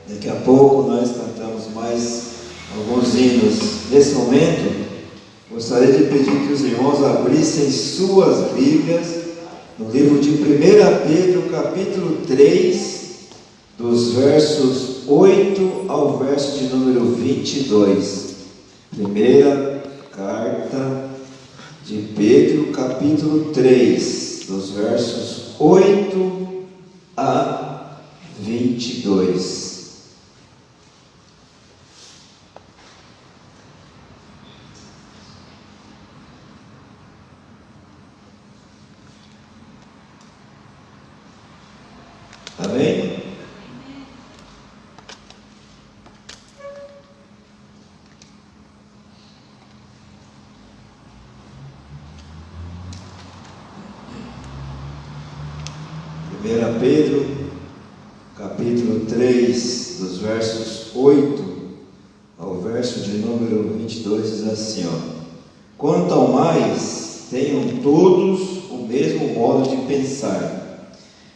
Daqui a pouco nós cantamos mais alguns hinos. Nesse momento, gostaria de pedir que os irmãos abrissem suas Bíblias no livro de 1 Pedro, capítulo 3, dos versos 8 ao verso de número 22. Primeira carta de Pedro, capítulo 3, dos versos 8 a 22. Amém? Primeira Pedro, capítulo 3, dos versos 8 ao verso de número 22, diz assim, Quanto ao mais, tenham todos o mesmo modo de pensar.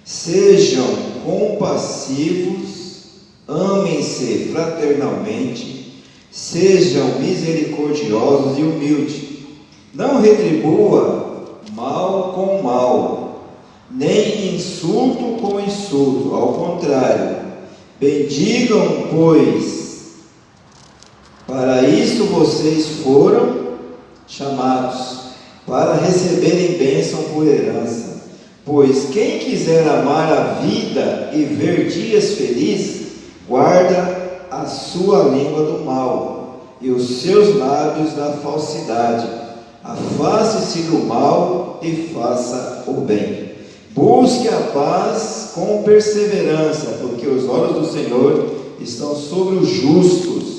Sejam compassivos, amem-se fraternalmente, sejam misericordiosos e humildes. Não retribua mal com mal, nem insulto com insulto, ao contrário, bendigam, pois para isso vocês foram chamados, para receberem bênção por herança. Pois quem quiser amar a vida e ver dias felizes, guarda a sua língua do mal e os seus lábios da falsidade. Afaste-se do mal e faça o bem. Busque a paz com perseverança, porque os olhos do Senhor estão sobre os justos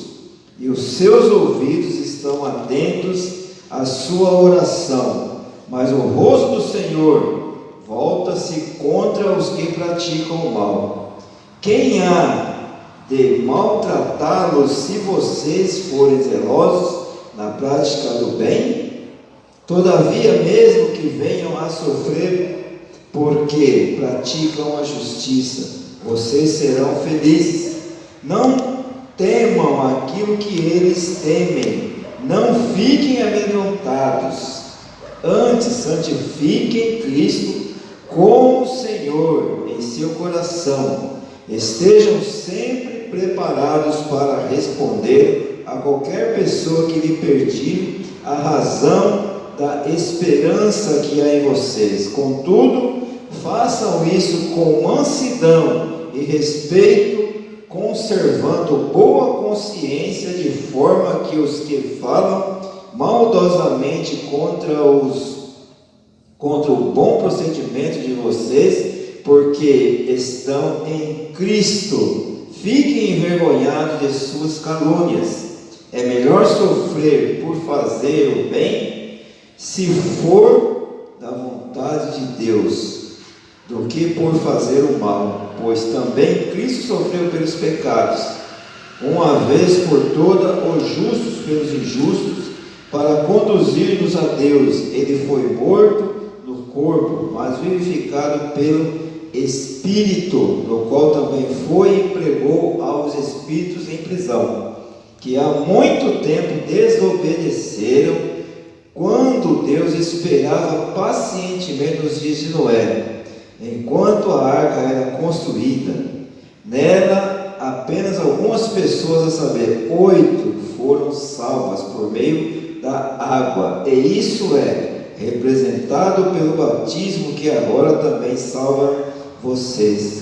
e os seus ouvidos estão atentos à sua oração. Mas o rosto do Senhor volta-se contra os que praticam o mal. Quem há de maltratá-los se vocês forem zelosos na prática do bem? Todavia, mesmo que venham a sofrer porque praticam a justiça, vocês serão felizes. Não temam aquilo que eles temem, não fiquem amedrontados. Antes, santifiquem Cristo como Senhor em seu coração. Estejam sempre preparados para responder a qualquer pessoa que lhe pedir a razão da esperança que há em vocês. Contudo, façam isso com mansidão e respeito, conservando boa consciência, de forma que os que falam maldosamente contra o bom procedimento de vocês, porque estão em Cristo, fiquem envergonhados de suas calúnias. É melhor sofrer por fazer o bem, se for da vontade de Deus, do que por fazer o mal, pois também Cristo sofreu pelos pecados, uma vez por toda, os justos pelos injustos, para conduzir-nos a Deus. Ele foi morto no corpo, mas vivificado pelo Espírito, no qual também foi e pregou aos espíritos em prisão, que há muito tempo desobedeceram, quando Deus esperava pacientemente nos dias de Noé, enquanto a arca era construída. Nela apenas algumas pessoas, a saber, 8, foram salvas por meio da água, e isso é representado pelo batismo, que agora também salva vocês.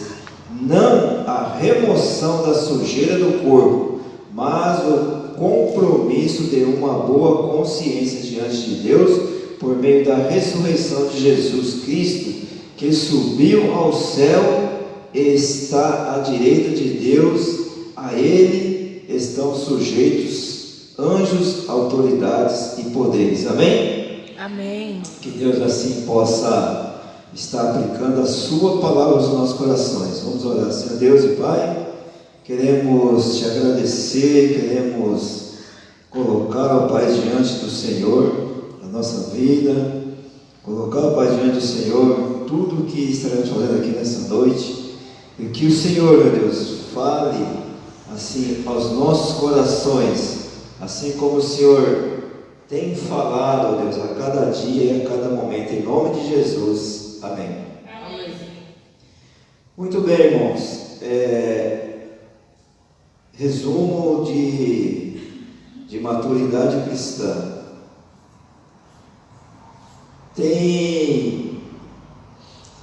Não a remoção da sujeira do corpo, mas o compromisso de uma boa consciência diante de Deus, por meio da ressurreição de Jesus Cristo, que subiu ao céu e está à direita de Deus. A Ele estão sujeitos anjos, autoridades e poderes. Amém? Amém. Que Deus assim possa estar aplicando a sua palavra aos nossos corações. Vamos orar. Senhor Deus e Pai, queremos te agradecer, queremos colocar, ó Pai, diante do Senhor a nossa vida, colocar, ó Pai, diante do Senhor tudo o que estaremos fazendo aqui nessa noite, e que o Senhor, meu Deus, fale assim, aos nossos corações, assim como o Senhor tem falado, ó Deus, a cada dia e a cada momento, em nome de Jesus. Amém. Amém. Muito bem, irmãos. Resumo de maturidade cristã. Tem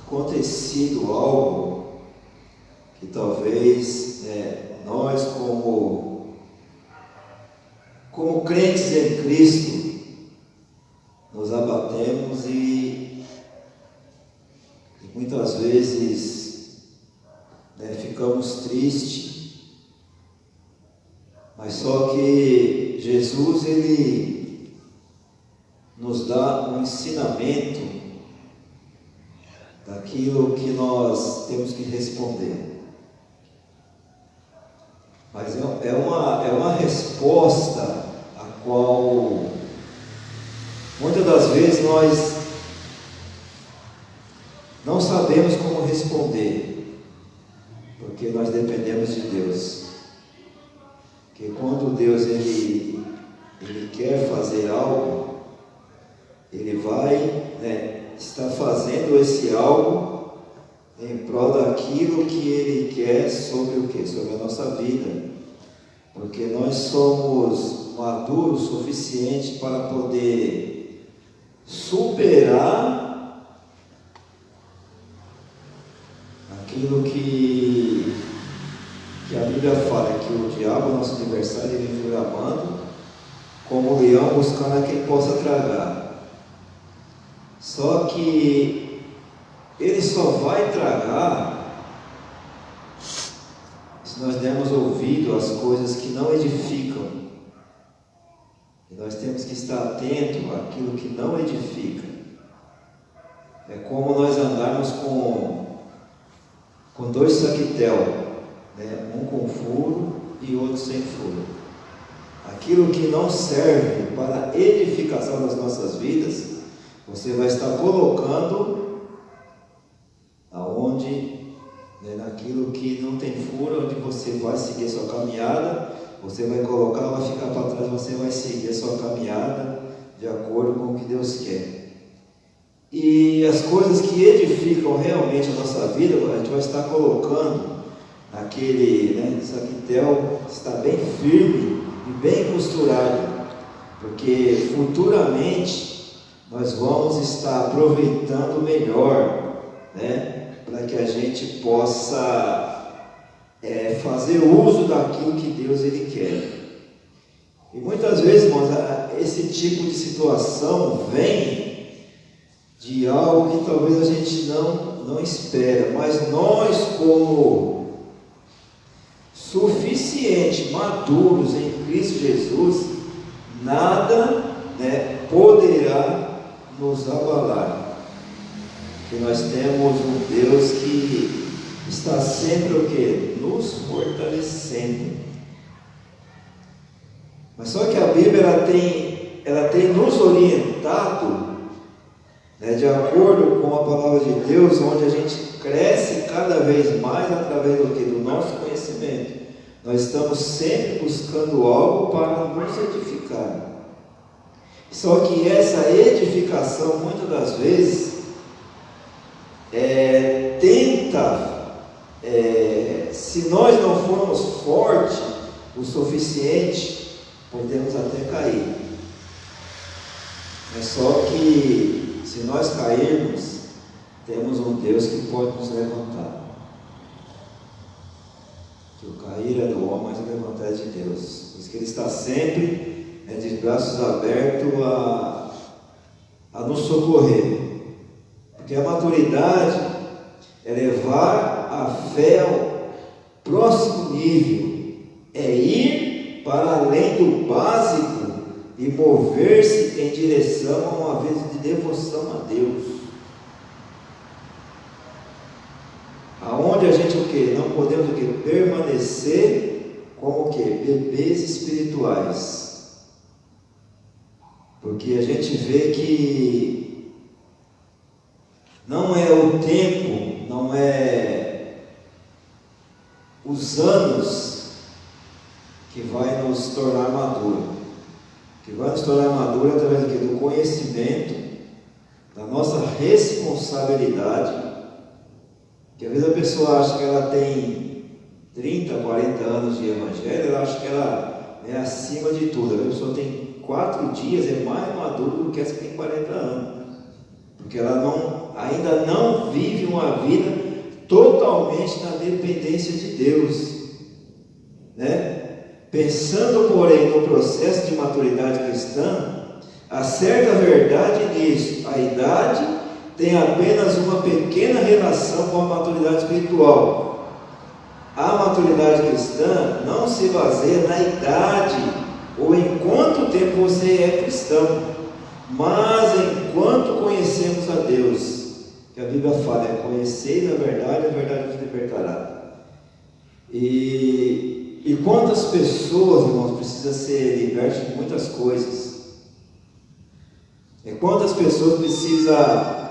acontecido algo que talvez nós, como crentes em Cristo, nos abatemos e muitas vezes ficamos tristes. Mas só que Jesus, Ele nos dá um ensinamento daquilo que nós temos que responder. Mas é uma resposta a qual muitas das vezes nós não sabemos como responder, porque nós dependemos de Deus. Porque quando Deus ele quer fazer algo, Ele vai estar fazendo esse algo em prol daquilo que Ele quer sobre o quê? Sobre a nossa vida. Porque nós somos maduros o suficiente para poder superar aquilo que a Bíblia fala, que o diabo, nosso adversário, ele vive amando como o leão buscando a quem possa tragar. Só que ele só vai tragar se nós dermos ouvido às coisas que não edificam. E nós temos que estar atento àquilo que não edifica. É como nós andarmos com dois saquitel, um com furo e outro sem furo. Aquilo que não serve para a edificação das nossas vidas, você vai estar colocando aonde, naquilo que não tem furo, onde você vai seguir a sua caminhada, você vai colocar, vai ficar para trás, você vai seguir a sua caminhada de acordo com o que Deus quer. E as coisas que edificam realmente a nossa vida, a gente vai estar colocando naquele saquitel, está bem firme e bem costurado, porque futuramente nós vamos estar aproveitando melhor, para que a gente possa fazer uso daquilo que Deus Ele quer. E muitas vezes, irmãos, esse tipo de situação vem de algo que talvez a gente não espera, mas nós, como suficiente, maduros em Cristo Jesus, nada poderá nos abalar, porque nós temos um Deus que está sempre o quê? Nos fortalecendo. Mas só que a Bíblia ela tem nos orientado, de acordo com a palavra de Deus, onde a gente cresce cada vez mais através do quê? Do nosso conhecimento. Nós estamos sempre buscando algo para nos edificar. Só que essa edificação, muitas das vezes, se nós não formos fortes o suficiente, podemos até cair. É só que, se nós cairmos, temos um Deus que pode nos levantar. Que o cair é do homem, mas o levantar é de Deus. Por isso que Ele está sempre de braços abertos a nos socorrer. Porque a maturidade é levar a fé ao próximo nível, é ir para além do básico e mover-se em direção a uma vida de devoção a Deus. Aonde a gente não podemos permanecer como bebês espirituais. Porque a gente vê que não é o tempo, não é os anos que vai nos tornar maduro. Que vai nos tornar maduro através do conhecimento, da nossa responsabilidade. Que às vezes a pessoa acha que ela tem 30, 40 anos de evangelho, ela acha que ela é acima de tudo. A pessoa tem 4 dias, é mais madura do que essa que tem 40 anos. Porque ela ainda não vive uma vida totalmente na dependência de Deus, né? Pensando, porém, no processo de maturidade cristã, há certa verdade nisso. A idade tem apenas uma pequena relação com a maturidade espiritual. A maturidade cristã não se baseia na idade ou em quanto tempo você é cristão, mas enquanto conhecemos a Deus. Que a Bíblia fala, conheceis a verdade vos libertará. E quantas pessoas, irmãos, precisam ser libertas de muitas coisas? E quantas pessoas precisam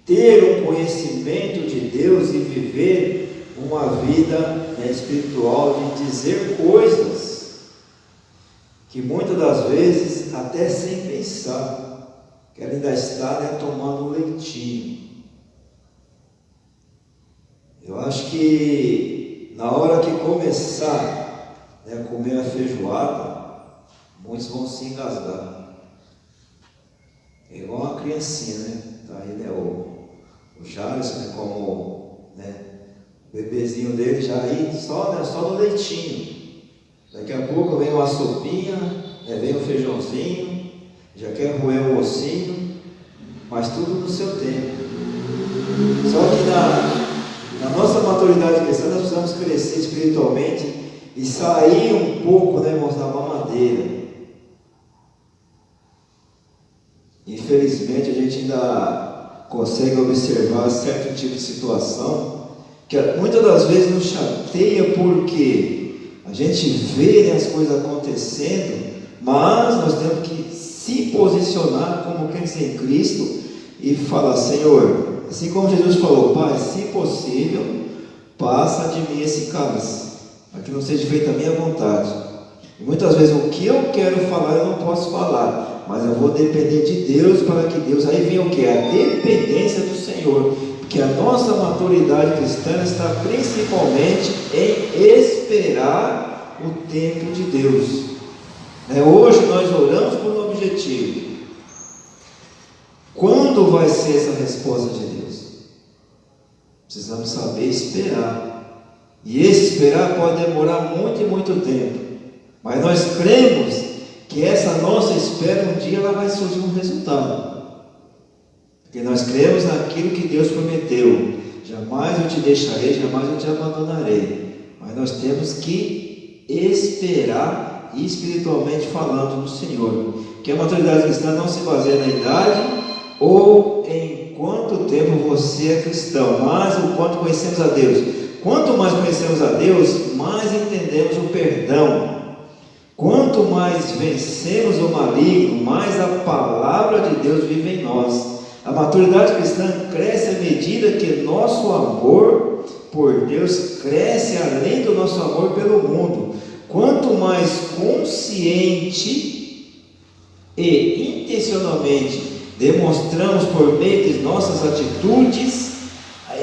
ter um conhecimento de Deus e viver uma vida espiritual, de dizer coisas que muitas das vezes, até sem pensar, que ela ainda está tomando um leitinho. Eu acho que na hora que começar a comer a feijoada, muitos vão se engasgar. É igual uma criancinha, né? Tá aí, o Jales, como o bebezinho dele já aí só no leitinho. Daqui a pouco vem uma sopinha, vem um feijãozinho, já quer roer um ossinho, mas tudo no seu tempo. Só que na nossa maturidade cristã nós precisamos crescer espiritualmente e sair um pouco, irmãos, da mamadeira. Infelizmente a gente ainda consegue observar certo tipo de situação que muitas das vezes nos chateia, porque a gente vê as coisas acontecendo, mas nós temos que se posicionar como crentes em Cristo e falar: Senhor, assim como Jesus falou, Pai, se possível, passa de mim esse cálice, para que não seja feita a minha vontade. E muitas vezes o que eu quero falar eu não posso falar, mas eu vou depender de Deus, para que Deus, aí vem o que? A dependência do Senhor, porque a nossa maturidade cristã está principalmente em esperar o tempo de Deus. Hoje nós oramos por um objetivo. Quando vai ser essa resposta de Deus? Precisamos saber esperar. E esse esperar pode demorar muito e muito tempo. Mas nós cremos que essa nossa espera, um dia ela vai surgir um resultado. Porque nós cremos naquilo que Deus prometeu. Jamais eu te deixarei, jamais eu te abandonarei. Mas nós temos que esperar, espiritualmente falando, no Senhor. Que a maturidade cristã não se baseia na idade ou em quanto tempo você é cristão, mas o quanto conhecemos a Deus. Quanto mais conhecemos a Deus, mais entendemos o perdão. Quanto mais vencemos o maligno, mais a palavra de Deus vive em nós. A maturidade cristã cresce à medida que nosso amor por Deus cresce além do nosso amor pelo mundo. Quanto mais consciente e intencionalmente demonstramos por meio de nossas atitudes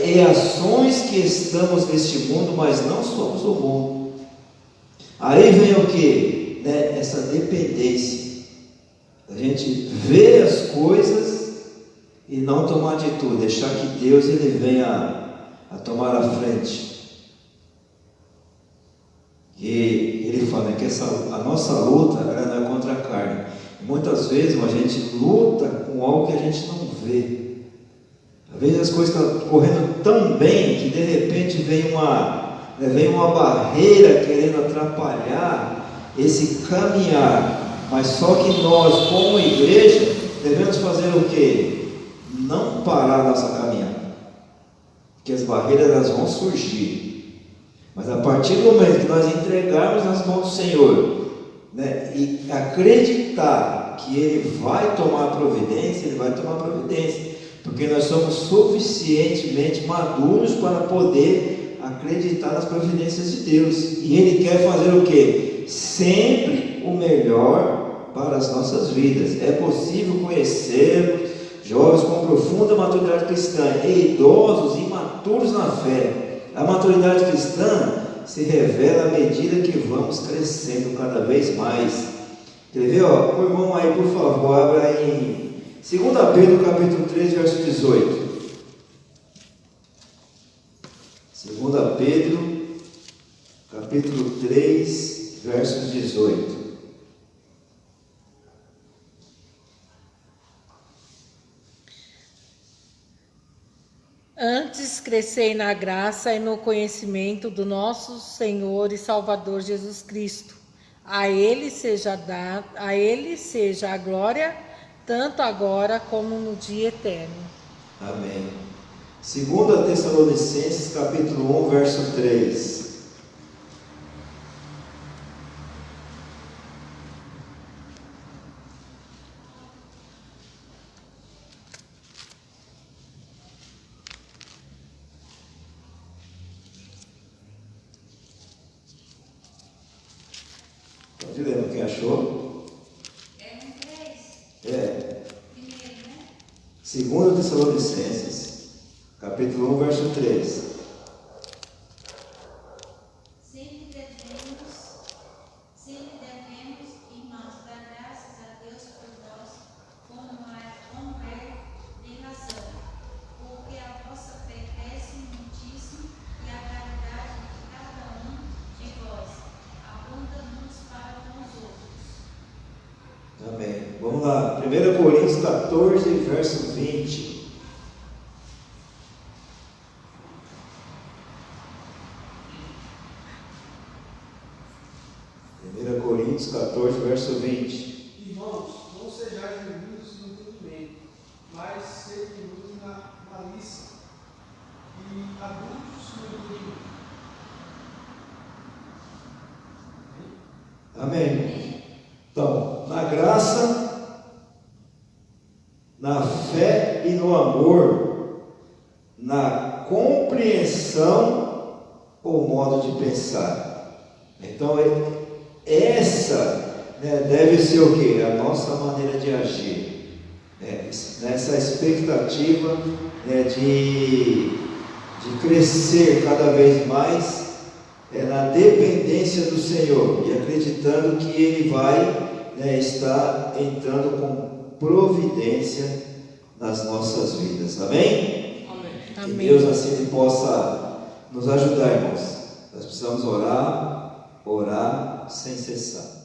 e ações que estamos neste mundo, mas não somos o mundo. Aí vem o que? Essa dependência. A gente vê as coisas e não tomar atitude, deixar que Deus ele venha a tomar a frente. E ele fala que a nossa luta ela não é contra a carne. Muitas vezes a gente luta com algo que a gente não vê. Às vezes as coisas estão correndo tão bem que de repente vem uma barreira querendo atrapalhar esse caminhar. Mas só que nós, como igreja, devemos fazer o quê? Não parar a nossa caminhada. Porque as barreiras elas vão surgir. Mas a partir do momento que nós entregarmos nas mãos do Senhor, e acreditar que Ele vai tomar providência, Ele vai tomar providência, porque nós somos suficientemente maduros para poder acreditar nas providências de Deus. E Ele quer fazer o quê? Sempre o melhor para as nossas vidas. É possível conhecermos jovens com profunda maturidade cristã e idosos imaturos na fé. A maturidade cristã se revela à medida que vamos crescendo cada vez mais. Quer ver? O irmão aí, por favor, abra em 2 Pedro capítulo 3, verso 18. 2 Pedro capítulo 3, verso 18. Antes crescei na graça e no conhecimento do nosso Senhor e Salvador Jesus Cristo. A Ele seja a glória, tanto agora como no dia eterno. Amém. 2 Tessalonicenses capítulo 1, verso 3. Pode ler, quem achou? É um 3. É. Primeiro, né? 2 Tessalonicenses, capítulo 1, verso 3. Sempre devemos, irmãos, dar graças a Deus por nós, como tem razão, porque a vossa fé cresce muitíssimo e a caridade de cada um de vós abunda uns para com os outros. Amém. Vamos lá. 1 Coríntios 14, verso 20. 1 Coríntios 14, verso 20. Irmãos, não sejais reunidos no entendimento, mas sede reunidos na malícia e adultos no entendimento. Amém. Então, na graça, na fé e no amor, na compreensão ou modo de pensar. Então, essa deve ser o que? A nossa maneira de agir. Nessa expectativa de crescer cada vez mais na dependência do Senhor e acreditando que Ele vai estar entrando com providência nas nossas vidas. Amém? Amém. Que Amém. Deus assim possa nos ajudar, irmãos. Nós precisamos orar sem cessar.